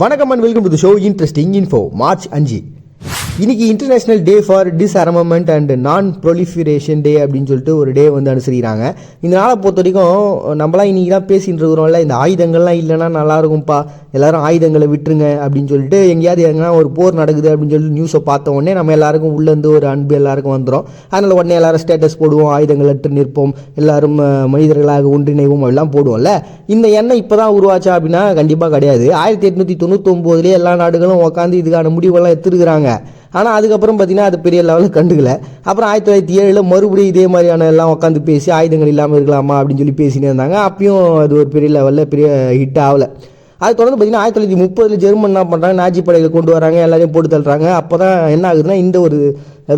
வணக்கம் and welcome to the show interesting info. March 5 இன்னைக்கு international day for டிஸ்அர்மமெண்ட் and நான் proliferation டே அப்படின்னு சொல்லிட்டு ஒரு டே வந்து அனுசரிக்கிறாங்க. இந்த நாளை பொறுத்த வரைக்கும் நம்மளாம் இன்றைக்கி தான் பேசிகிட்டு இருக்கிறோம்ல, இந்த ஆயுதங்கள்லாம் இல்லைன்னா நல்லாயிருக்கும்ப்பா, எல்லாரும் ஆயுதங்களை விட்டுருங்க அப்படின்னு சொல்லிட்டு எங்கேயாவது எங்கன்னா ஒரு போர் நடக்குது அப்படின்னு சொல்லிட்டு நியூஸை பார்த்த உடனே நம்ம எல்லாருக்கும் உள்ளேருந்து ஒரு அன்பு எல்லாருக்கும் வந்துடும். அதனால் உடனே எல்லாரும் ஸ்டேட்டஸ் போடுவோம், ஆயுதங்கள் அற்று நிற்போம், எல்லாரும் மனிதர்களாக ஒன்றிணைவோம் எல்லாம் போடுவோம்ல. இந்த எண்ணம் இப்போ தான் உருவாச்சா அப்படின்னா கண்டிப்பாக கிடையாது. 1899 எல்லா நாடுகளும் உட்காந்து இதுக்கான முடிவெல்லாம் எடுத்துருக்குறாங்க. ஆனால் அதுக்கப்புறம் பார்த்தீங்கன்னா அது பெரிய லெவலில் கண்டுக்கல. அப்புறம் 1907 மறுபடியும் இதே மாதிரியான எல்லாம் உட்காந்து பேசி ஆயுதங்கள் இல்லாமல் இருக்கலாமா அப்படின்னு சொல்லி பேசினே இருந்தாங்க. அப்பயும் அது ஒரு பெரிய லெவலில் பெரிய ஹிட் ஆகலை. அது தொடர்ந்து பார்த்தீங்கன்னா 1930 ஜெர்மன் என்ன பண்ணுறாங்க, நாஜி படைகளை கொண்டு வராங்க, எல்லாரையும் போட்டு தள்ளுறாங்க. அப்போ தான் என்ன ஆகுதுன்னா இந்த ஒரு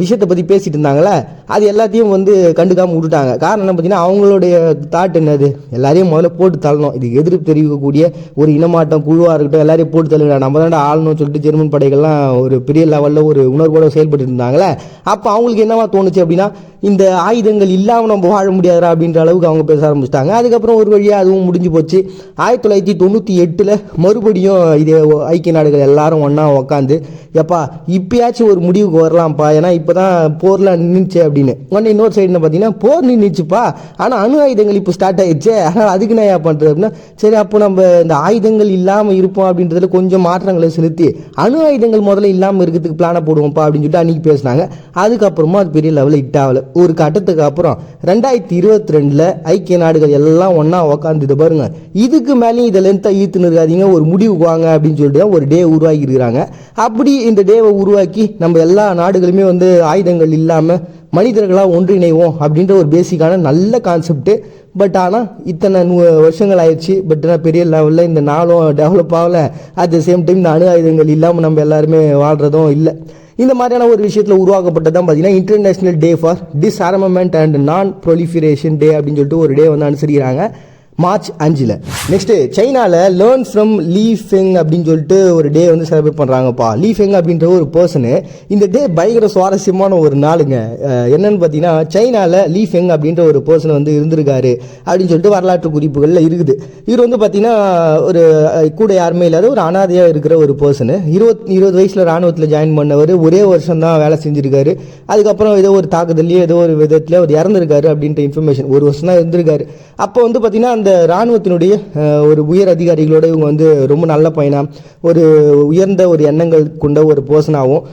விஷயத்தை பற்றி பேசிகிட்டு இருந்தாங்களே, அது எல்லாத்தையும் வந்து கண்டுக்காமல் விட்டுட்டாங்க. காரணம் என்ன பார்த்தீங்கன்னா அவங்களுடைய தாட் என்னது, எல்லாரையும் முதல்ல போட்டு தள்ளணும், இதுக்கு எதிர்ப்பு தெரிவிக்கக்கூடிய ஒரு இனமாட்டம் குழுவாக இருக்கட்டும், எல்லாரையும் போட்டு தள்ளுங்க, நம்ம தான் ஆளணும்னு சொல்லிட்டு ஜெர்மன் படைகள்லாம் ஒரு பெரிய லெவலில் ஒரு உணர்வோடு செயல்பட்டு இருந்தாங்களே. அப்போ அவங்களுக்கு என்னவா தோணுச்சு அப்படின்னா, இந்த ஆயுதங்கள் இல்லாமல் நம்ம வாழ முடியாதா அப்படின்ற அளவுக்கு அவங்க பேச ஆரம்பிச்சிட்டாங்க. அதுக்கப்புறம் ஒரு வழியாக அதுவும் முடிஞ்சு போச்சு. 1998 மறுபடியும் இதே ஐக்கிய நாடுகள் எல்லாரும் ஒன்றா உக்காந்து, எப்பா இப்பயாச்சும் ஒரு முடிவுக்கு வரலாம்ப்பா, ஏன்னா இப்போ தான் போர்லாம் நின்றுச்சு அப்படின்னு. உடனே இன்னொரு சைடுன்னு பார்த்தீங்கன்னா போர் நின்றுச்சுப்பா, ஆனால் அணு ஆயுதங்கள் இப்போ ஸ்டார்ட் ஆயிடுச்சு, ஆனால் அதுக்கு நான் ஏன் பண்ணுறது அப்படின்னா, சரி அப்போ நம்ம இந்த ஆயுதங்கள் இல்லாமல் இருப்போம் அப்படின்றதுல கொஞ்சம் மாற்றங்களை செலுத்தி அணு ஆயுதங்கள் முதல்ல இல்லாமல் இருக்கிறதுக்கு பிளானை போடுவோம்ப்பா அப்படின்னு சொல்லிட்டு அன்றைக்கி பேசினாங்க. அதுக்கப்புறமா அது பெரிய லெவலில் ஹிட் ஆகலை. ஒரு கட்டத்துக்கு அப்புறம் 2022 ஐக்கிய நாடுகள் எல்லாம் ஒன்றா உக்காந்துட்டு பாருங்க, இதுக்கு மேலேயும் இதை லென்த்தாக ஈர்த்துன்னு இருக்காதீங்க, ஒரு முடிவுக்கு வாங்க அப்படின்னு சொல்லிட்டு தான் ஒரு டே உருவாக்கி இருக்கிறாங்க. அப்படி இந்த டேவை உருவாக்கி நம்ம எல்லா நாடுகளுமே வந்து ஆயுதங்கள் இல்லாமல் மனிதர்களாக ஒன்றிணைவோம் அப்படின்ற ஒரு பேசிக்கான நல்ல கான்செப்ட்டு. பட் ஆனால் இத்தனை வருஷங்கள் ஆயிடுச்சு, பட் ஆனால் பெரிய லெவலில் இந்த நாளும் டெவலப் ஆகலை. அட் த சேம் டைம் இந்த அணு ஆயுதங்கள் இல்லாமல் நம்ம எல்லாருமே வாழ்கிறதும் இல்லை. இந்த மாதிரியான ஒரு விஷயத்தில் உருவாக்கப்பட்டது தான் பார்த்தீங்கன்னா இன்டர்நேஷனல் டே ஃபார் டிஸ்அர்மமெண்ட் அண்ட் நான் ப்ரொலிஃபரேஷன் டே அப்படின்னு சொல்லிட்டு ஒரு டே வந்து அனுசரிக்கிறாங்க மார்ச் 5. நெக்ஸ்ட்டு சைனாவில் லேர்ன் ஃப்ரம் லீ ஃபெங் அப்படின்னு சொல்லிட்டு ஒரு டே வந்து செலிப்ரேட் பண்ணுறாங்கப்பா. லீ ஃபெங் அப்படின்ற ஒரு பர்சனு. இந்த டே பயங்கர சுவாரஸ்யமான ஒரு நாளுங்க. என்னன்னு பார்த்தீங்கன்னா சைனாவில் லீ ஃபெங் அப்படின்ற ஒரு பர்சன் வந்து இருந்திருக்காரு அப்படின்னு சொல்லிட்டு வரலாற்று குறிப்புகளில் இருக்குது. இவர் வந்து பார்த்தீங்கன்னா ஒரு கூட யாருமே இல்லாத ஒரு அனாதையாக இருக்கிற ஒரு பர்சனு. 20 வயசில் இராணுவத்தில் ஜாயின் பண்ணவர். ஒரே வருஷம் தான் வேலை செஞ்சுருக்காரு. அதுக்கப்புறம் ஏதோ ஒரு தாக்குதலையோ ஏதோ ஒரு விதத்தில் அவர் இறந்துருக்காரு அப்படின்ற இன்ஃபர்மேஷன். ஒரு வருஷம் தான் இருந்திருக்காரு. அப்போ வந்து பார்த்தீங்கன்னா அந்த இராணுவத்தினுடைய ஒரு உயர் அதிகாரிகளோட இவங்க வந்து ரொம்ப நல்ல பையனா, ஒரு உயர்ந்த ஒரு எண்ணங்கள் கொண்ட ஒரு பர்சனாகவும்,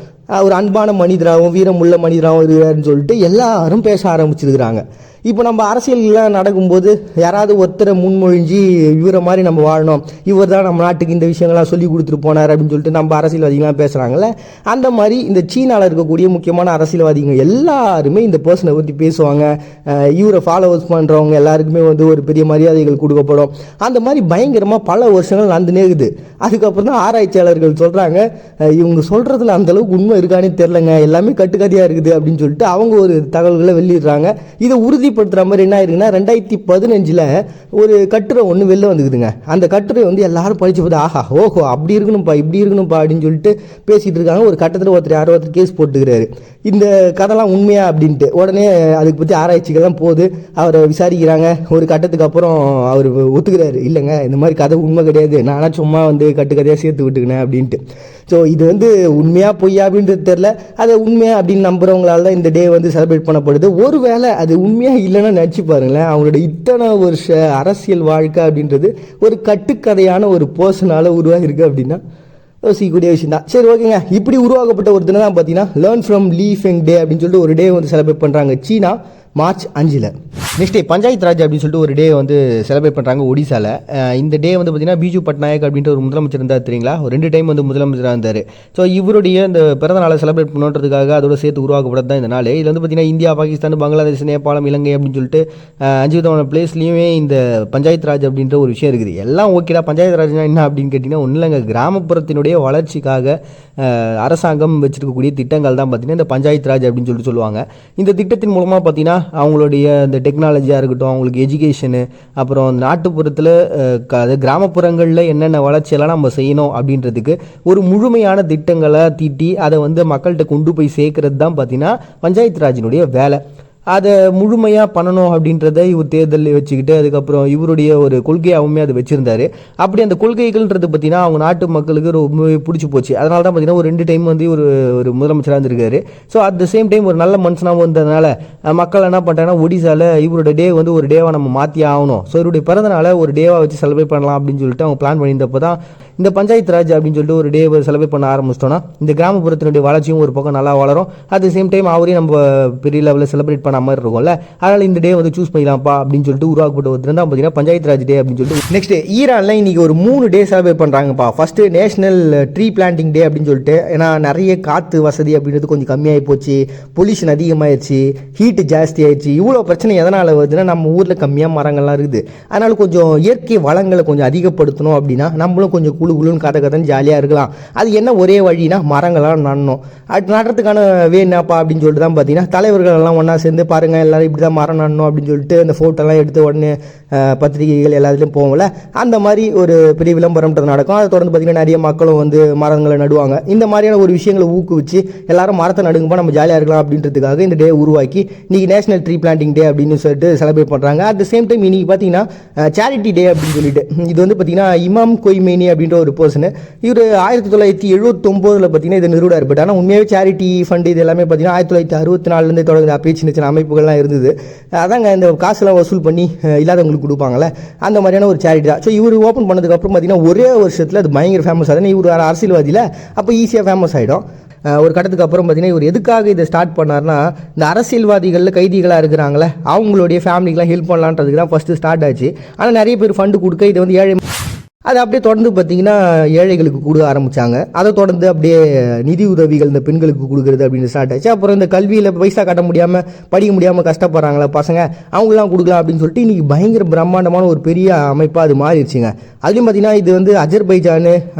ஒரு அன்பான மனிதராகவும், வீரமுள்ள மனிதராகவும் இருக்கிறாருன்னு சொல்லிட்டு எல்லாரும் பேச ஆரம்பிச்சிருக்கிறாங்க. இப்போ நம்ம அரசியல்லாம் நடக்கும்போது யாராவது ஒருத்தரை முன்மொழிஞ்சி இவரை மாதிரி நம்ம வாழணும், இவர் தான் நம்ம நாட்டுக்கு இந்த விஷயங்கள்லாம் சொல்லி கொடுத்துட்டு போனார் அப்படின்னு சொல்லிட்டு நம்ம அரசியல்வாதிகள்லாம் பேசுகிறாங்கல்ல, அந்த மாதிரி இந்த சீனாவில் இருக்கக்கூடிய முக்கியமான அரசியல்வாதிகள் எல்லாருமே இந்த பர்சனை பற்றி பேசுவாங்க. இவரை ஃபாலோவர்ஸ் பண்ணுறவங்க எல்லாருக்குமே வந்து ஒரு பெரிய மரியாதைகள் கொடுக்கப்படும். அந்த மாதிரி பயங்கரமாக பல வருஷங்கள் நடந்துனே இருக்குது. அதுக்கப்புறம் தான் ஆராய்ச்சியாளர்கள் சொல்கிறாங்க, இவங்க சொல்கிறதுல அந்தளவுக்கு உண்மை இருக்கானே தெரிலங்க, எல்லாமே கட்டுக்கதையாக இருக்குது அப்படின்னு சொல்லிட்டு அவங்க ஒரு தகவல்களை வெளியிடுறாங்க. இதை உறுதிப்படுத்துகிற மாதிரி என்ன ஆயிருக்குன்னா 2015 ஒரு கட்டுரை ஒன்று வெளில வந்துக்குதுங்க. அந்த கட்டுரை வந்து எல்லாரும் படிச்சு பார்த்து ஆஹா ஓஹோ அப்படி இருக்கணும்ப்பா இப்படி இருக்கணும்ப்பா அப்படின்னு சொல்லிட்டு பேசிகிட்டு இருக்காங்க. ஒரு கட்டத்தில் ஒருத்தர் கேஸ் போட்டுக்கிறாரு, இந்த கதைலாம் உண்மையா அப்படின்ட்டு. உடனே அதுக்கு பற்றி ஆராய்ச்சிகள்லாம் போகுது, அவரை விசாரிக்கிறாங்க. ஒரு கட்டத்துக்கு அப்புறம் அவர் ஒத்துக்கிறாரு, இல்லைங்க இந்த மாதிரி கதை உண்மை கிடையாது, நானாக சும்மா வந்து கட்டுக்கதையாக சேர்த்து விட்டுக்கினேன் அப்படின்ட்டு. ஸோ இது வந்து உண்மையாக பொய்யா அப்படின்றது தெரில. அதை உண்மையாக அப்படின்னு நம்புறவங்களால தான் இந்த டே வந்து செலிப்ரேட் பண்ணப்படுது. ஒருவேளை அது உண்மையாக இல்லைன்னா நினச்சி பாருங்களேன், அவங்களோட இத்தனை வருஷ அரசியல் வாழ்க்கை அப்படின்றது ஒரு கட்டுக்கதையான ஒரு பர்சனால் உருவாகிருக்கு அப்படின்னா யோசிக்கக்கூடிய விஷயம் தான். சரி ஓகேங்க, இப்படி உருவாக்கப்பட்ட ஒரு தினம் தான் பார்த்தீங்கன்னா learn from Lei Feng day அப்படின்னு சொல்லிட்டு ஒரு டே வந்து செலிப்ரேட் பண்ணுறாங்க சீனா March 5. Next day panchayat raj அப்படின்னு சொல்லிட்டு ஒரு டே வந்து செலிப்ரேட் பண்ணுறாங்க ஒடிசாவில். இந்த டே வந்து பார்த்தீங்கன்னா பிஜு பட்நாயக் அப்படின்ற ஒரு முதலமைச்சர் இருந்தார் தெரியுங்களா, ஒரு 2 டைம் வந்து முதலமைச்சராக இருந்தார். ஸோ இவருடைய இந்த பிறந்த நாளை செலிப்ரேட் பண்ணுறதுக்காக அதோட சேர்த்து உருவாக்கப்பட்டது தான் இந்த நாள். இதில் வந்து பார்த்தீங்கன்னா இந்தியா, பாகிஸ்தான், பங்களாதேஷ், நேபாளம், இலங்கை அப்படின்னு சொல்லிட்டு 5 விதமான பிளேஸ்லையுமே இந்த பஞ்சாயத்து ராஜ் அப்படின்ற ஒரு விஷயம் இருக்குது. எல்லாம் ஓகேடா, பஞ்சாயத்து ராஜ்னா என்ன அப்படின்னு கேட்டிங்கன்னா ஒன்றும் இல்லைங்க, கிராமப்புறத்தினுடைய வளர்ச்சிக்காக அரசாங்கம் வச்சிருக்கக்கூடிய திட்டங்கள் தான் பார்த்தீங்கன்னா இந்த பஞ்சாயத்து ராஜ் அப்படின்னு சொல்லிட்டு சொல்லுவாங்க. இந்த திட்டத்தின் மூலமாக பார்த்தீங்கன்னா அவங்களுடைய இந்த டெக்னாலஜியாக இருக்கட்டும், அவங்களுக்கு எஜுகேஷனு, அப்புறம் நாட்டுப்புறத்தில் கிராமப்புறங்களில் என்னென்ன வளர்ச்சியெல்லாம் நம்ம செய்யணும் அப்படின்றதுக்கு ஒரு முழுமையான திட்டங்களை தீட்டி அதை வந்து மக்கள்கிட்ட கொண்டு போய் சேர்க்கறது தான் பார்த்தீங்கன்னா பஞ்சாயத்து ராஜினுடைய வேலை. அதை முழுமையாக பண்ணணும் அப்படின்றத இவர் தேர்தலில் வச்சுக்கிட்டு அதுக்கப்புறம் இவருடைய ஒரு கொள்கையாகவுமே அதை வச்சுருந்தாரு. அப்படி அந்த கொள்கைகள்ன்றது பார்த்தீங்கன்னா அவங்க நாட்டு மக்களுக்கு ரொம்ப பிடிச்சி போச்சு. அதனால தான் பார்த்தீங்கன்னா ஒரு 2 டைம் வந்து ஒரு முதலமைச்சராக இருந்திருக்காரு. So at the same time ஒரு நல்ல மனுஷனாகவும் இருந்ததுனால மக்கள் என்ன பண்ணிட்டாங்கன்னா ஒடிசாவில் இவரோட டே வந்து ஒரு டேவாக நம்ம மாற்றி ஆகணும், ஸோ இவருடைய பிறந்தநாளை ஒரு டேவாக வச்சு செலிப்ரேட் பண்ணலாம் அப்படின்னு சொல்லிட்டு அவங்க பிளான் பண்ணியிருந்தப்போ தான் இந்த பஞ்சாயத்து ராஜ் அப்படின்னு சொல்லிட்டு ஒரு டே செலிப்ரேட் பண்ண ஆரம்பிச்சிட்டோன்னா இந்த கிராமப்புறத்தினுடைய வளர்ச்சியும் ஒரு பக்கம் நல்லா வளரும். அட் த சேம் டைம் அவரையும் நம்ம பெரிய லெவலில் செலிப்ரேட் பண்ண மாதிரி இருக்கும்ல, அதனால் இந்த டே வந்து சூஸ் பண்ணிக்கலாம்ப்பா அப்படின்னு சொல்லிட்டு உருவாக்கப்பட்ட ஒரு தான் பார்த்தீங்கன்னா பஞ்சாயத்து ராஜ் டே அப்படின்னு சொல்லிட்டு. நெக்ஸ்ட் ஈரானில் இன்னைக்கு ஒரு 3 டே செலிப்ரேட் பண்ணுறாங்கப்பா. First national tree planting day அப்படின்னு சொல்லிட்டு, ஏன்னா நிறைய காற்று வசதி அப்படின்றது கொஞ்சம் கம்மியாகி போச்சு, பொல்யூஷன் அதிகமாகிடுச்சு, ஹீட்டு ஜாஸ்தி ஆயிடுச்சு. இவ்வளோ பிரச்சனை எதனால் வருதுன்னா நம்ம ஊரில் கம்மியாக மரங்கள்லாம் இருக்குது. அதனால் கொஞ்சம் இயற்கை வளங்களை கொஞ்சம் அதிகப்படுத்தணும் அப்படின்னா நம்மளும் கொஞ்சம் குழுன்னு கதன்னு ஜாலியாக இருக்கலாம். அது என்ன ஒரே வழினா மரங்கள்லாம் நடணும். அது நடுறதுக்கான என்னப்பா அப்படின்னு சொல்லிட்டு தான் பார்த்தீங்கன்னா தலைவர்கள் எல்லாம் ஒன்றா சேர்ந்து பாருங்கள் எல்லாரும் இப்படி தான் மரம் நடணும் அப்படின்னு சொல்லிட்டு அந்த ஃபோட்டோலாம் எடுத்து உடனே பத்திரிகைகள் எல்லாத்துலேயும் போகல, அந்த மாதிரி ஒரு பெரிய விளம்பரம்ன்றது நடக்கும். அதை தொடர்ந்து பார்த்தீங்கன்னா நிறைய மக்களும் வந்து மரங்களை நடுவாங்க. இந்த மாதிரியான ஒரு விஷயங்களை ஊக்குவிச்சு எல்லாரும் மரத்தை நடுங்கப்போ நம்ம ஜாலியாக இருக்கலாம் அப்படின்றதுக்காக இந்த டே உருவாக்கி இன்னைக்கு நேஷனல் ட்ரீ பிளான்டிங் டே அப்படின்னு சொல்லிட்டு செலிப்ரேட் பண்ணுறாங்க. அட் த சேம் டைம் இன்னைக்கு பார்த்தீங்கன்னா சேரிட்டி டே அப்படின்னு சொல்லிட்டு, இது வந்து பார்த்தீங்கன்னா இமாம் கொய்மேனி அப்படின்ற ஒரு பர்சன், இவர் 1979 பார்த்தீங்கன்னா இதை நிறுவனார். பட் ஆனால் உண்மையாகவே சேரிட்டி ஃபண்ட் இது எல்லாமே பார்த்தீங்கன்னா 1964 தொடங்குது. அப்பயே சின்ன சின்ன அமைப்புகள்லாம் இருந்தது. அதாங்க இந்த காசுலாம் வசூல் பண்ணி இல்லாதவங்களுக்கு கொடுப்பாங்கல்ல, அந்த மாதிரியான ஒரு சேரிட்டி தான். ஸோ இவர் ஓப்பன் பண்ணதுக்கப்புறம் பார்த்தீங்கன்னா ஒரே வருஷத்தில் அது பயங்கர ஃபேமஸ் ஆகுது. இவர் அரசியல்வாதியில் அப்போ ஈஸியாக ஃபேமஸ் ஆகிடும். ஒரு கட்டத்துக்கு அப்புறம் பார்த்தீங்கன்னா இவர் எதுக்காக இதை ஸ்டார்ட் பண்ணார்னா, இந்த அரசியல்வாதிகளில் கைதிகளாக இருக்கிறாங்களே அவங்களுடைய ஃபேமிலிக்கெலாம் ஹெல்ப் பண்ணலான்றதுக்கு தான் ஃபஸ்ட்டு ஸ்டார்ட் ஆச்சு. ஆனால் நிறைய பேர் ஃபண்டு கொடுக்க இதை வந்து ஏழை அது அப்படியே தொடர்ந்து பார்த்தீங்கன்னா ஏழைகளுக்கு கொடுக்க ஆரம்பித்தாங்க. அதை தொடர்ந்து அப்படியே நிதி உதவிகள் இந்த பெண்களுக்கு கொடுக்குறது அப்படின்னு ஸ்டார்ட் ஆச்சு. அப்புறம் இந்த கல்வியில் பைசா கட்ட முடியாமல் படிக்க முடியாமல் கஷ்டப்படுறாங்களே பசங்க, அவங்களாம் கொடுக்கலாம் அப்படின்னு சொல்லிட்டு இன்றைக்கி பயங்கர பிரம்மாண்டமான ஒரு பெரிய அமைப்பாக அது மாறிடுச்சுங்க. அதுலேயும் பார்த்தீங்கன்னா இது வந்து அஜர்பைஜானு,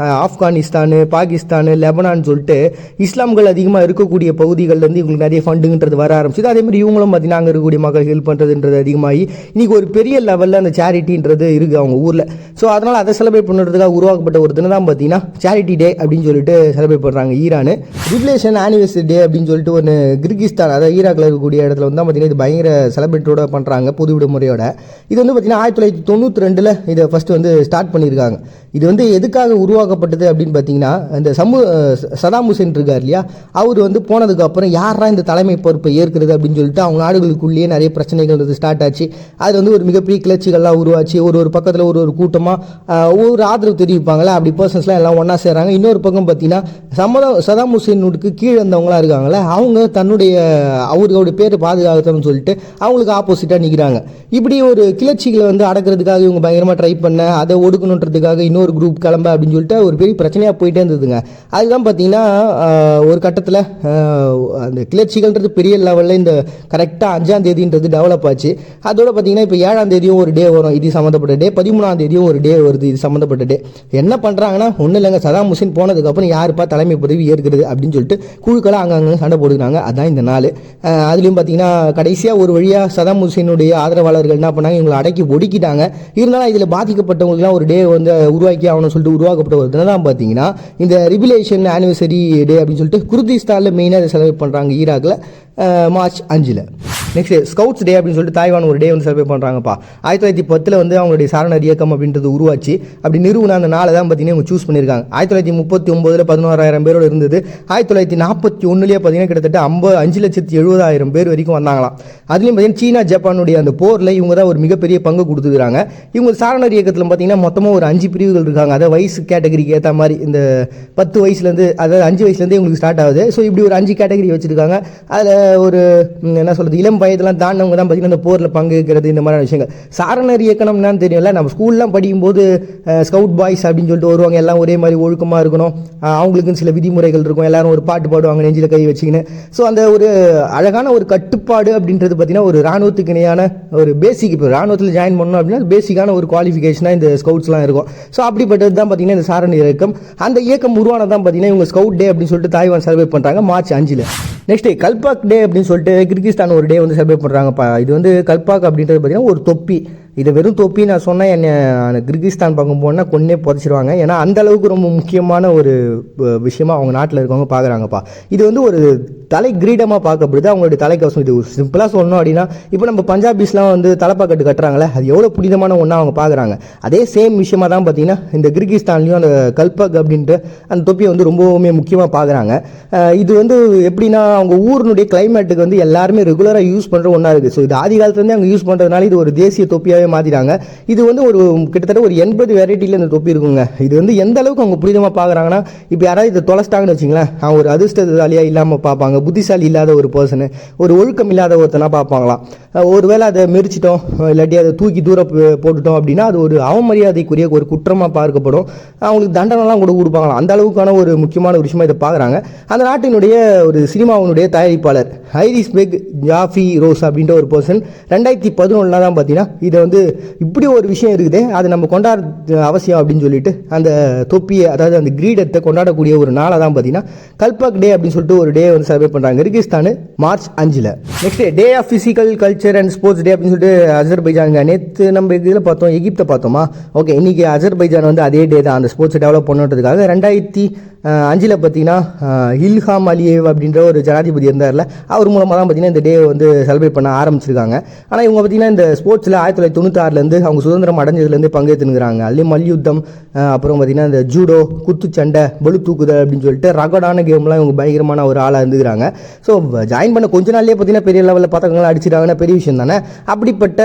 ஆப்கானிஸ்தானு, பாகிஸ்தானு, லெபனான்னு சொல்லிட்டு இஸ்லாம்கள் அதிகமாக இருக்கக்கூடிய பகுதிகளில் வந்து இவங்களுக்கு நிறைய ஃபண்டுன்றது வர ஆரம்பிச்சுது. அதேமாதிரி இவங்களும் பார்த்தீங்கன்னா அங்கே இருக்கக்கூடிய மக்கள் ஹெல்ப் பண்ணுறதுன்றது அதிகமாகி இன்றைக்கி ஒரு பெரிய லெவலில் அந்த சேரிட்டின்றது இருக்குது அவங்க ஊரில். ஸோ அதனால் அதை செலிப்ரேட் பண்ணுறதுக்காக உருவாக்கப்பட்ட ஒரு தினம் தான் பார்த்தீங்கன்னா சேரிட்டி டே அப்படின்னு சொல்லிட்டு செலிப்ரேட் பண்ணுறாங்க ஈரானு. ரிவிலேஷன் ஆனிவர்சரி டே அப்படின்னு சொல்லிட்டு ஒன்று கிர்கிஸ்தான், அதாவது ஈராக்கில் இருக்கக்கூடிய இடத்துல வந்து பார்த்தீங்கன்னா இது பயங்கர செலிப்ரேட்டோட பண்ணுறாங்க பொது விடுமுறையோட. இது வந்து பார்த்தீங்கன்னா 1992 இதை ஃபஸ்ட்டு வந்து ஸ்டார்ட் பண்ணியிருக்காங்க. இது வந்து எதுக்காக உருவாக்கப்பட்டது அப்படின்னு பார்த்தீங்கன்னா, இந்த சதாம் ஹுசேன் இருக்கார் இல்லையா, அவர் வந்து போனதுக்கப்புறம் யாரா இந்த தலைமை பொறுப்பை ஏற்கிறது அப்படின்னு சொல்லிட்டு அவங்க நாடுகளுக்குள்ளேயே நிறைய பிரச்சனைகள் வந்து ஸ்டார்ட் ஆச்சு. அது வந்து ஒரு மிகப்பெரிய கிளர்ச்சிகள்லாம் உருவாச்சு. ஒரு பக்கத்தில் ஒரு கூட்டமாக ஒரு ஆதரவு தெரிவிப்பாங்களே, அப்படி பர்சன்ஸ்லாம் எல்லாம் ஒன்றா சேர்றாங்க. இன்னொரு பக்கம் பார்த்தீங்கன்னா சதாம் ஹுசேனுக்கு கீழே இருந்தவங்களாம் இருக்காங்களே, அவங்க அவருடைய பேரை பாதுகாக்கணும்னு சொல்லிட்டு அவங்களுக்கு ஆப்போசிட்டாக நிற்கிறாங்க. இப்படி ஒரு கிளர்ச்சிகளை வந்து அடக்கிறதுக்காக இவங்க பயங்கரமாக ட்ரை பண்ண, அதை ஒடுக்கணுன்றதுக்காக இன்னொரு குரூப் கிளம்ப அப்படின்னு சொல்லிட்டு ஒரு பெரிய பிரச்சனையாக போயிட்டே இருந்ததுங்க. அதுதான் பார்த்தீங்கன்னா ஒரு கட்டத்தில் அந்த கிளர்ச்சிகள்ன்றது பெரிய லெவலில் இந்த கரெக்டாக 5ஆம் தேதின்றது டெவலப் ஆச்சு. அதோட பார்த்தீங்கன்னா இப்போ 7ஆம் தேதியும் ஒரு டே வரும், இது சம்மந்தப்பட்ட டே. 13ஆம் தேதியும் ஒரு டே வருது, இது சம்மந்தப்பட்ட டே. என்ன பண்ணுறாங்கன்னா ஒன்றும் இல்லைங்க, சதாம் ஹுசேன் போனதுக்கப்புறம் யாருப்பா தலைமை பதவி ஏற்கிறது அப்படின்னு சொல்லிட்டு குழுக்களாக அங்கங்கே சண்டை போட்டுக்கிறாங்க. அதுதான் இந்த நாள். அதுலேயும் பார்த்தீங்கன்னா கடைசியாக ஒரு வழியாக சதாம் ஹுசேனுடைய ஆதரவாளர்கள் என்ன பண்ணாங்க, இவங்களை அடக்கி ஒடுக்கிட்டாங்க. இருந்தாலும் இதில் பாதிக்கப்பட்டவங்களுக்குலாம் ஒரு டே வந்து உருவாக்கி ஆகணும்னு சொல்லிட்டு உருவாக்கப்பட்ட ஒரு தினம் தான் பார்த்தீங்கன்னா இந்த ரிவிலேஷன் ஆனிவர்சரி டே அப்படின்னு சொல்லிட்டு குர்திஸ்தானில் மெயினாக இதை செலிப்ரேட் பண்ணுறாங்க ஈராக்கில் மார்ச் 5. நெக்ஸ்ட் ஸ்கவுட்ஸ் டே அப்படின்னு சொல்லிட்டு தாய்வான் ஒரு டே வந்து செலிப்ரேட் பண்ணுறாங்கப்பா. 1910 வந்து அவங்களுடைய சாரணர் இயக்கம் அப்படின்றது உருவாச்சு. அப்படி நிறுவன அந்த நாளை தான் பார்த்தீங்கன்னா இவங்க சூஸ் பண்ணியிருக்காங்க. 1939 11,000 பேரோடு இருந்தது. 1941 பார்த்தீங்கன்னா கிட்டத்தட்ட 5,70,000 பேர் வரைக்கும் வந்தாங்களாம். அதுலேயும் பார்த்தீங்கன்னா சீனா ஜப்பானுடைய அந்த போரில் இவங்க தான் ஒரு மிகப்பெரிய பங்கு கொடுத்துருக்காங்க. இவங்க சாரணர் இயக்கத்தில் பார்த்தீங்கன்னா மொத்தமாக ஒரு 5 பிரிவுகள் இருக்காங்க. அதாவது வயசு கேட்டகரிக்கு ஏற்ற மாதிரி இந்த 10 வயசுலேருந்து, அதாவது 5 வயசுலேருந்தே இவங்களுக்கு ஸ்டார்ட் ஆகுது. ஸோ இப்படி ஒரு 5 கேட்டகரி வச்சுருக்காங்க. அதில் ஒரு என்ன சொல்கிறது, இளம் வயதெல்லாம் தாண்டவங்க தான் பார்த்தீங்கன்னா இந்த போரில் பங்குக்கிறது, இந்த மாதிரியான விஷயங்கள். சாரணர் இயக்கம்னா தெரியும்ல, நம்ம ஸ்கூல்லாம் படிக்கும்போது ஸ்கவுட் பாய்ஸ் அப்படின்னு சொல்லிட்டு வருவாங்க. எல்லாம் ஒரே மாதிரி ஒழுக்கமாக இருக்கணும், அவங்களுக்குன்னு சில விதிமுறைகள் இருக்கும், எல்லாரும் ஒரு பாட்டு பாடுவாங்க நெஞ்சில் கை வச்சுக்கின்னு. ஸோ அந்த ஒரு அழகான ஒரு கட்டுப்பாடு அப்படின்றது பார்த்தீங்கன்னா ஒரு இராணுவத்துக்கு இணையான ஒரு பேசிக். இப்போ இராணுவத்தில் ஜாயின் பண்ணணும் அப்படின்னா பேசிக்கான ஒரு குவாலிஃபிகேஷனாக இந்த ஸ்கவுட்ஸ்லாம் இருக்கும். ஸோ அப்படிப்பட்டது தான் பார்த்தீங்கன்னா இந்த சாரணர் இயக்கம். அந்த இயக்கம் உருவானதான் பார்த்தீங்கன்னா இவங்க ஸ்கவுட் டே அப்படின்னு சொல்லிட்டு தாய்வான் செலிப்ரேட் பண்ணுறாங்க மார்ச் 5. நெக்ஸ்ட் கல்பாக் டே அப்படின்னு சொல்லிட்டு கிர்கிஸ்தான் ஒரு டே வந்து செலிப்ரேட் பண்ணுறாங்கப்பா. இது வந்து கல்பாக் அப்படின்றது பார்த்தீங்கன்னா ஒரு தொப்பி. இதை வெறும் தொப்பி நான் சொன்னேன், என்னை கிர்கிஸ்தான் பக்கம் போனால் கொன்னே புதைச்சிருவாங்க. ஏன்னா அந்த அளவுக்கு ரொம்ப முக்கியமான ஒரு விஷயமா அவங்க நாட்டில் இருக்கவங்க பார்க்குறாங்கப்பா. இது வந்து ஒரு தலை கிரீடமாக பார்க்கப்படுது, அவங்களுடைய தலைக்கவசம். இது சிம்பிளாக சொல்லணும் அப்படின்னா, இப்போ நம்ம பஞ்சாபிஸ்லாம் வந்து தலைப்பாக்கட்டு கட்டுறாங்களே, அது எவ்வளோ புனிதமான ஒன்றா அவங்க பார்க்குறாங்க. அதே சேம் விஷயமா தான் பார்த்தீங்கன்னா இந்த கிர்கிஸ்தான்லையும் அந்த கல்பக் அப்படின்ற அந்த தொப்பியை வந்து ரொம்பவுமே முக்கியமாக பார்க்குறாங்க. இது வந்து எப்படின்னா அவங்க ஊரினுடைய கிளைமேட்டுக்கு வந்து எல்லாருமே ரெகுலராக யூஸ் பண்ணுற ஒன்றா இருக்குது. ஸோ இது ஆதி காலத்துலேருந்து அவங்க யூஸ் பண்ணுறதுனால இது ஒரு தேசிய தொப்பியாகவே மாற்றிட்டாங்க. இது வந்து ஒரு கிட்டத்தட்ட ஒரு 80 வெரைட்டியில் இந்த தொப்பி இருக்குங்க. இது வந்து எந்த அளவுக்கு அவங்க புனிதமாக பார்க்குறாங்கன்னா, இப்போ யாராவது இதை தொலைச்சிட்டாங்கன்னு வச்சுங்களேன், அவங்க ஒரு அதிர்ஷ்டசாலியாக இல்லாமல் பார்ப்பாங்க, புத்திசாலி இல்லாத ஒரு பர்சனு, ஒரு ஒழுக்கம் இல்லாத ஒருத்தனா பார்ப்பாங்களாம். ஒருவேளை அதை மெரிச்சிட்டோம் இல்லாட்டி அதை தூக்கி தூரம் போட்டுட்டோம் அப்படின்னா அது ஒரு அவமரியாதைக்குரிய ஒரு குற்றமாக பார்க்கப்படும். அவங்களுக்கு தண்டனைலாம் கூட கொடுப்பாங்களாம். அந்த அளவுக்கான ஒரு முக்கியமான ஒரு விஷயமா இதை பார்க்குறாங்க. அந்த நாட்டினுடைய ஒரு சினிமாவினுடைய தயாரிப்பாளர் ஐரிஸ் பெக் ஜாஃபி ரோஸ் அப்படின்ற ஒரு பர்சன் 2011 தான் பார்த்தீங்கன்னா இதை வந்து இப்படி ஒரு விஷயம் இருக்குது, அது நம்ம கொண்டாட அவசியம் அப்படின்னு சொல்லிட்டு அந்த தொப்பியை, அதாவது அந்த கிரீடத்தை கொண்டாடக்கூடிய ஒரு நாளை தான் பார்த்தீங்கன்னா கல்பக் டே அப்படின்னு சொல்லிட்டு ஒரு டே வந்து செலிப்ரேட் பண்ணுறாங்க Kyrgyzstan March 5. Next day of physical culture and sports day அப்படின்னு சொல்லிட்டு அஜர்பைஜானுங்க. நேற்று நம்ம இதில் பார்த்தோம், எகிப்தை பார்த்தோமா. ஓகே, இன்னைக்கு அஜர்பைஜான் வந்து அதே டே தான் அந்த ஸ்போர்ட்ஸை டெவலப் பண்ணுறதுக்காக 2005 பார்த்தீங்கன்னா இல்ஹாம் அலியேவ் அப்படின்ற ஒரு ஜனாதிபதி இருந்தார்ல, அவர் மூலமாக தான் பார்த்தீங்கன்னா இந்த டே வந்து செலிப்ரேட் பண்ண ஆரம்பிச்சிருக்காங்க. ஆனால் இவங்க பார்த்தீங்கன்னா இந்த ஸ்போர்ட்ஸில் 1996 அவங்க சுதந்திரம் அடைஞ்சதுலேருந்து பங்கேற்றுனுங்கிறாங்க. அதுலேயும் மல்யுத்தம், அப்புறம் பார்த்தீங்கன்னா இந்த ஜூடோ, குத்துச்சண்டை, பளு தூக்குதல் அப்படின்னு சொல்லிட்டு ரகடான கேம்லாம் இவங்க பயங்கரமான ஒரு ஆளாக இருந்துக்கிறாங்க. ஸோ ஜாயின் பண்ண கொஞ்ச நாள்லேயே பார்த்தீங்கன்னா பெரிய லெவலில் பதக்கங்கள் அடிச்சிட்டாங்கன்னா பெரிய விஷயம் தானே. அப்படிப்பட்ட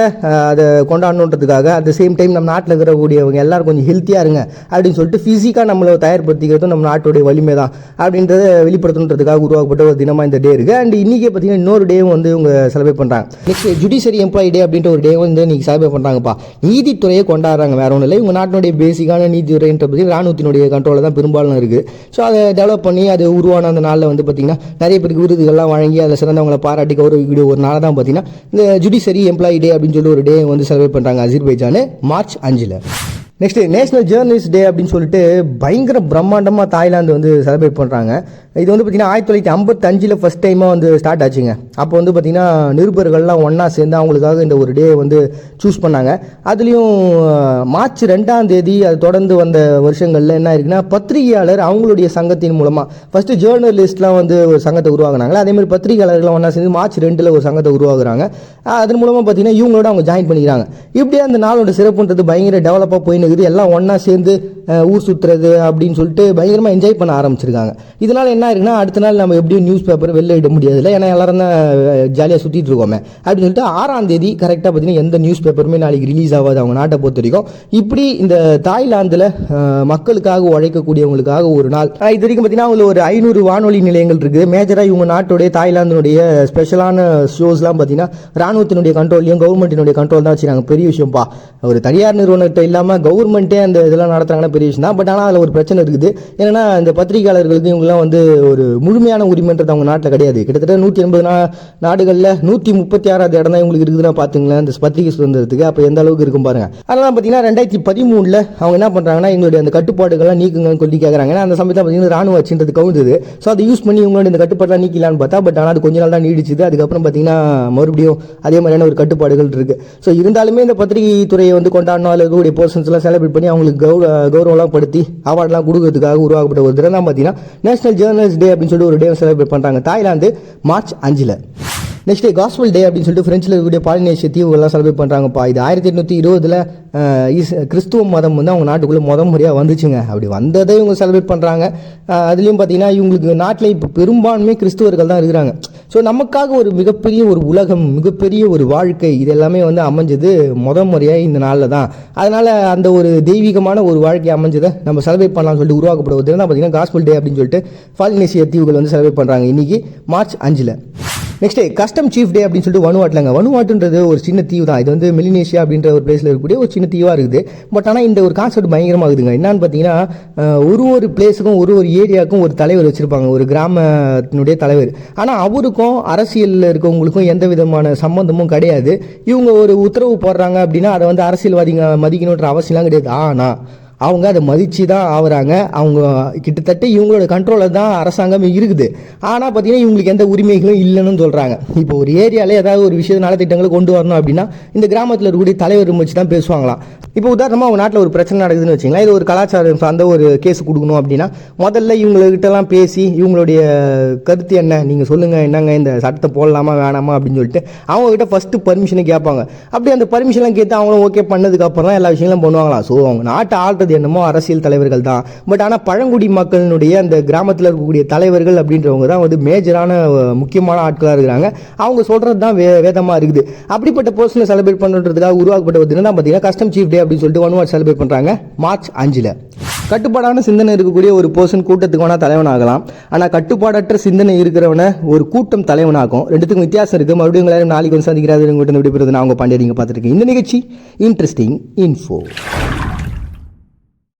அதை கொண்டாடணுன்றதுக்காக அட் த சேம் டைம் நம்ம நாட்டில் இருக்கிறவங்க எல்லாரும் கொஞ்சம் ஹெல்த்தியாக இருங்க அப்படின்னு சொல்லிட்டு ஃபிசிக்காக நம்மளை தயார்படுத்திக்கிறதும் நம்ம நாட்டுடைய வலிமை தான் அப்படின்றத வெளிப்படுத்தணுன்றதுக்காக உருவாக்கப்பட்ட ஒரு தினமாக இந்த டே இருக்குது. அண்ட் இன்றைக்கி பார்த்தீங்கன்னா இன்னொரு டேவும் வந்து இவங்க செலிப்ரேட் பண்ணுறாங்க. நெக்ஸ்ட் ஜுடிஷியரி எம்ப்ளாயி டே அப்படின்ற ஒரு டே வந்து இன்றைக்கி செலிப்ரேட் பண்ணுறாங்கப்பா. நீதித்துறையை கொண்டாடுறாங்க, வேற ஒன்றும் இல்லை. இவங்க நாட்டினுடைய பேசிக்கான நீதித்துறைன்ற பற்றி ராணுவத்தினுடைய கண்ட்ரோலில் தான் பெரும்பாலும் இருக்குது. ஸோ அதை டெவலப் பண்ணி அது உருவான அந்த நாளில் வந்து பார்த்திங்கன்னா நிறைய பேருக்கு விருதுகள்லாம் வழங்கி அதில் சிறந்தவங்களை பாராட்டி கௌரவிக்கிற ஒரு நாள் தான் பார்த்தீங்கன்னா இந்த ஜுடிஷியரி எம்ப்ளாயி டே அப்படின்னு சொல்லி ஒரு டே வந்து செலிப்ரேட் பண்ணுறாங்க Azerbaijan March 5. Next national journalist day அப்படின்னு சொல்லிட்டு பயங்கர பிரம்மாண்டமாக தாய்லாந்து வந்து செலிப்ரேட் பண்ணுறாங்க. இது வந்து பார்த்திங்கன்னா 1955 ஃபஸ்ட் டைமாக வந்து ஸ்டார்ட் ஆச்சுங்க. அப்போ வந்து பார்த்திங்கன்னா நிருபர்கள்லாம் ஒன்றா சேர்ந்து அவங்களுக்காக இந்த ஒரு டே வந்து சூஸ் பண்ணாங்க. அதுலேயும் மார்ச் 2 அது தொடர்ந்து வந்த வருஷங்களில் என்ன இருக்குன்னா, பத்திரிகையாளர் அவங்களுடைய சங்கத்தின் மூலமாக ஃபஸ்ட்டு ஜேர்னலிஸ்ட்லாம் வந்து ஒரு சங்கத்தை உருவாக்குனாங்களே, அதேமாதிரி பத்திரிகையாளர்கள்லாம் ஒன்றா சேர்ந்து மார்ச் 2 ஒரு சங்கத்தை உருவாக்குறாங்க. அதன் மூலமாக பார்த்திங்கன்னா இவங்களோட அவங்க ஜாயின் பண்ணிக்கிறாங்க. இப்படியே அந்த நாளோட சிறப்புன்றது பயங்கர டெவலப்பாக போயின்னு எல்லாம் ஒன்றா சேர்ந்து ஊர் சுற்றுறது அப்படின்னு சொல்லிட்டு பயங்கரமாக என்ஜாய் பண்ண ஆரம்பிச்சிருக்காங்க. இதனால் என்ன இருக்குன்னா, அடுத்த நாள் நம்ம எப்படியும் நியூஸ் பேப்பர் வெளில இட முடியாதுல்ல, ஏன்னா எல்லாரும் தான் ஜாலியாக சுற்றிட்டு இருக்கோமே அப்படின்னு சொல்லிட்டு 6 கரெக்டாக பார்த்தீங்கன்னா எந்த நியூஸ் பேப்பருமே நாளைக்கு ரிலீஸ் ஆகாது அவங்க நாட்டை பொறுத்த வரைக்கும். இப்படி இந்த தாய்லாந்தில் மக்களுக்காக உழைக்கக்கூடியவங்களுக்காக ஒரு நாள். இது வரைக்கும் பார்த்தீங்கன்னா அவங்களுக்கு ஒரு 500 வானொலி நிலையங்கள் இருக்குது. மேஜராக இவங்க நாட்டுடைய தாய்லாந்தினுடைய ஸ்பெஷலான ஷோஸ்லாம் பார்த்தீங்கன்னா ராணுவத்தினுடைய கண்ட்ரோல்லையும் கவர்மெண்ட்டினுடைய கண்ட்ரோல் தான் வச்சுருக்காங்க. பெரிய விஷயம்ப்பா. ஒரு தனியார் நிறுவனத்தை இல்லாமல் கவர்மெண்ட்டே அந்த இதெல்லாம் நடத்துறாங்கன்னா பெரிய விஷயம் தான். பட் ஆனால் அதில் ஒரு பிரச்சனை இருக்குது. ஏன்னா இந்த பத்திரிகையாளர்களுக்கு இவங்கெல்லாம் வந்து ஒரு முழுமையான உரிமைன்றது அவங்க நாட்டில் கிடையாது. கிட்டத்தட்ட 180 நாடுகளில் 136வது இடம் தான் இவங்களுக்கு இருக்குதுன்னா பார்த்துங்களேன் இந்த பத்திரிகை சுதந்திரத்துக்கு. அப்போ எந்த அளவுக்கு இருக்கும் பாருங்க. அதெல்லாம் பார்த்தீங்கன்னா 2013 அவங்க என்ன பண்ணுறாங்கன்னா எங்களுடைய அந்த கட்டுப்பாடுகள்லாம் நீக்குங்கன்னு சொல்லி கேட்குறாங்க. ஏன்னா அந்த சமயத்தில் பார்த்தீங்கன்னா ராணுவ அச்சுன்றது கவுந்தது. ஸோ அதை யூஸ் பண்ணி இவங்களோட இந்த கட்டுப்பாடுலாம் நீக்கலான்னு பார்த்தா, பட் ஆனால் அது கொஞ்ச நாள் தான் நீடிச்சுது. அதுக்கப்புறம் பார்த்தீங்கன்னா மறுபடியும் அதே மாதிரியான ஒரு கட்டுப்பாடுகள் இருக்குது. ஸோ இருந்தாலுமே இந்த பத்திரிகை துறையை வந்து கொண்டாடணும், அதில் இருக்கக்கூடிய பர்சன்ஸ்லாம் செலிப்ரேட் பண்ணி அவங்களுக்கு கௌரவம்லாம் படுத்தி அவார்ட்லாம் கொடுக்கறதுக்காக உருவாக்கப்பட்ட ஒரு தினம் தான் பார்த்தீங்கன்னா நேஷனல் ஜேர்னலிஸ்ட் டே அப்படின்னு சொல்லிட்டு ஒரு டே செலிப்ரேட் பண்ணுறாங்க Thailand March 5. Next day gospel day அப்படின்னு சொல்லிட்டு ஃப்ரெஞ்சில் இருக்கக்கூடிய பாலினேஷிய தீவுகள்லாம் செலிப்ரேட் பண்ணுறாங்கப்பா. இது 1820 கிறிஸ்துவ மதம் வந்து அவங்க நாட்டுக்குள்ளே முறையாக வந்துச்சுங்க. அப்படி வந்ததை இவங்க செலிப்ரேட் பண்ணுறாங்க. அதுலேயும் பார்த்தீங்கன்னா இவங்களுக்கு நாட்டில் இப்போ பெரும்பான்மை கிறிஸ்துவர்கள் தான் இருக்கிறாங்க. ஸோ நமக்காக ஒரு மிகப்பெரிய ஒரு உலகம், மிகப்பெரிய ஒரு வாழ்க்கை, இது எல்லாமே வந்து அமைஞ்சது முறையாக இந்த நாளில் தான். அதனால் அந்த ஒரு தெய்வீகமான ஒரு வாழ்க்கை அமைஞ்சதை நம்ம செலிப்ரேட் பண்ணலாம்னு சொல்லிட்டு உருவாக்கப்படுவது தான் பார்த்தீங்கன்னா காஸ்பல் டே அப்படின்னு சொல்லிட்டு பாலினேஷிய தீவுகள் வந்து செலிப்ரேட் பண்ணுறாங்க இன்றைக்கி மார்ச் 5. நெக்ஸ்ட் கஸ்டம் சீஃப் டே அப்படின்னு சொல்லிட்டு வனுவாட்டிலங்க. வனுவாட்டுன்றது ஒரு சின்ன தீவு தான். இது வந்து மெலினேஷியா அப்படின்ற ஒரு பிளேஸில் இருக்கக்கூடிய ஒரு சின்ன தீவாக இருக்குது. பட் ஆனால் இந்த ஒரு கான்செப்ட் பயங்கரமாகுதுங்க. என்னன்னு பார்த்தீங்கன்னா ஒரு பிளேஸுக்கும் ஒரு ஏரியாவுக்கும் ஒரு தலைவர் வச்சுருப்பாங்க, ஒரு கிராமத்தினுடைய தலைவர். ஆனால் அவருக்கும் அரசியலில் இருக்கவங்களுக்கும் எந்த விதமான சம்மந்தமும் கிடையாது. இவங்க ஒரு உத்தரவு போடுறாங்க அப்படின்னா அதை வந்து அரசியல்வாதிங்க மதிக்கணுன்ற அவசியம்லாம் கிடையாது. ஆனால் அவங்க அதை மதித்து தான் ஆகுறாங்க. அவங்க கிட்டத்தட்ட இவங்களோட கண்ட்ரோலில் தான் அரசாங்கம் இருக்குது. ஆனால் பார்த்தீங்கன்னா இவங்களுக்கு எந்த உரிமைகளும் இல்லைன்னு சொல்கிறாங்க. இப்போ ஒரு ஏரியாவில் ஏதாவது ஒரு விஷயம் நலத்திட்டங்களை கொண்டு வரணும் அப்படின்னா இந்த கிராமத்தில் இருக்கக்கூடிய தலைவர் வச்சு தான் பேசுவாங்களாம். இப்போ உதாரணமாக அவங்க நாட்டில் ஒரு பிரச்சனை நடக்குதுன்னு வச்சிங்களேன், இது ஒரு கலாச்சாரம் அந்த ஒரு கேஸ் கொடுக்கணும் அப்படின்னா முதல்ல இவங்ககிட்டலாம் பேசி இவங்களுடைய கருத்து என்ன, நீங்கள் சொல்லுங்கள், என்னங்க இந்த சட்டத்தை போடலாமா வேணாமா அப்படின்னு சொல்லிட்டு அவங்ககிட்ட ஃபஸ்ட்டு பர்மிஷனை கேட்பாங்க. அப்படி அந்த பர்மிஷன்லாம் கேட்டு அவங்களும் ஓகே பண்ணதுக்கப்புறம் எல்லா விஷயங்களும் பண்ணுவாங்களாம். ஸோ அவங்க நாட்டை ஆள்றது என்னமோ அரசியல் தலைவர்கள் தான். பட் ஆனால் பழங்குடி மக்களினுடைய அந்த கிராமத்தில் இருக்கக்கூடிய தலைவர்கள் அப்படின்றவங்க தான் வந்து மேஜரான முக்கியமான ஆட்களாக இருக்கிறாங்க. அவங்க சொல்கிறது தான் வேதமாக இருக்குது. அப்படிப்பட்ட பர்சனை செலிப்ரேட் பண்ணுறதுக்காக உருவாக்கப்பட்ட ஒரு தினம் தான் பார்த்தீங்கன்னா கஸ்டம் சீஃப் டே அப்படின்னு சொல்லிட்டு 1 செலிப்ரேட் பண்ணுறாங்க மார்ச் 5. கட்டுப்பாடான சிந்தனை இருக்கக்கூடிய ஒரு பர்சன் கூட்டத்துக்கு வேணால் தலைவனாகலாம். ஆனால் கட்டுப்பாடற்ற சிந்தனை இருக்கிறவனை ஒரு கூட்டம் தலைவனாகும். ரெண்டுத்துக்கும் வித்தியாசம் இருக்குது. மறுபடியும் நாளைக்கு வந்து சந்திக்கிறாரு. உங்கள்கிட்ட விடைபெறுது நான் உங்கள் பாண்டியடிங்க பார்த்துருக்கேன். இந்த நிகழ்ச்சி இன்ட்ரெஸ்டிங் இன்ஃபோ.